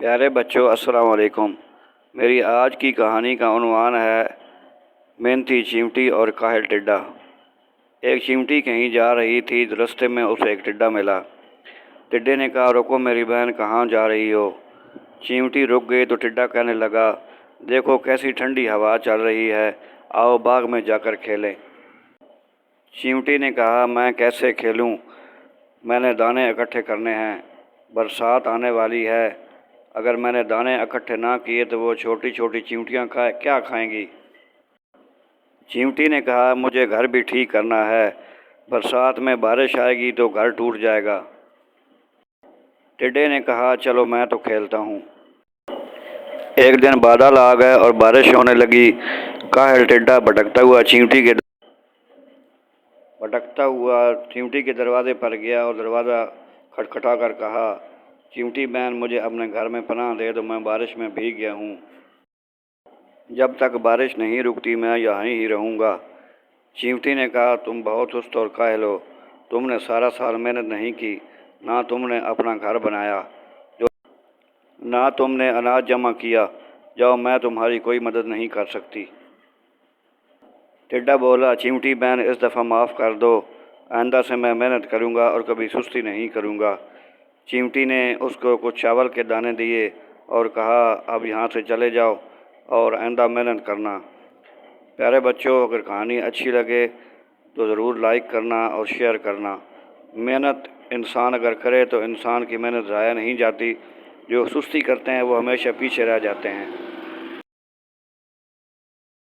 پیارے بچوں، السلام علیکم۔ میری آج کی کہانی کا عنوان ہے محنتی چیونٹی اور کاہل ٹڈا۔ ایک چیونٹی کہیں جا رہی تھی، راستے میں اسے ایک ٹڈا ملا۔ ٹڈے نے کہا، رکو میری بہن، کہاں جا رہی ہو؟ چیونٹی رک گئی تو ٹڈا کہنے لگا، دیکھو کیسی ٹھنڈی ہوا چل رہی ہے، آؤ باغ میں جا کر کھیلیں۔ چیونٹی نے کہا، میں کیسے کھیلوں؟ میں نے دانے اکٹھے کرنے ہیں، برسات آنے والی ہے، اگر میں نے دانے اکٹھے نہ کیے تو وہ چھوٹی چھوٹی چیونٹیاں کیا کھائیں گی؟ چیونٹی نے کہا، مجھے گھر بھی ٹھیک کرنا ہے، برسات میں بارش آئے گی تو گھر ٹوٹ جائے گا۔ ٹڈے نے کہا، چلو میں تو کھیلتا ہوں۔ ایک دن بادل آ گئے اور بارش ہونے لگی۔ کاہل ٹڈا بھٹکتا ہوا چیونٹی کے دروازے پر گیا اور دروازہ کھٹکھٹا کر کہا، چیونٹی بہن، مجھے اپنے گھر میں پناہ دے دو، میں بارش میں بھیگ گیا ہوں، جب تک بارش نہیں رکتی میں یہاں ہی رہوں گا۔ چیونٹی نے کہا، تم بہت سست اور کاہل ہو، تم نے سارا سال محنت نہیں کی، نہ تم نے اپنا گھر بنایا، نہ تم نے اناج جمع کیا، جاؤ میں تمہاری کوئی مدد نہیں کر سکتی۔ ٹڈا بولا، چیونٹی بہن، اس دفعہ معاف کر دو، آئندہ سے میں محنت کروں گا اور کبھی سستی نہیں کروں گا۔ چیونٹی نے اس کو کچھ چاول کے دانے دیے اور کہا، اب یہاں سے چلے جاؤ اور آئندہ محنت کرنا۔ پیارے بچوں، اگر کہانی اچھی لگے تو ضرور لائک کرنا اور شیئر کرنا۔ محنت انسان اگر کرے تو انسان کی محنت ضائع نہیں جاتی، جو سستی کرتے ہیں وہ ہمیشہ پیچھے رہ جاتے ہیں۔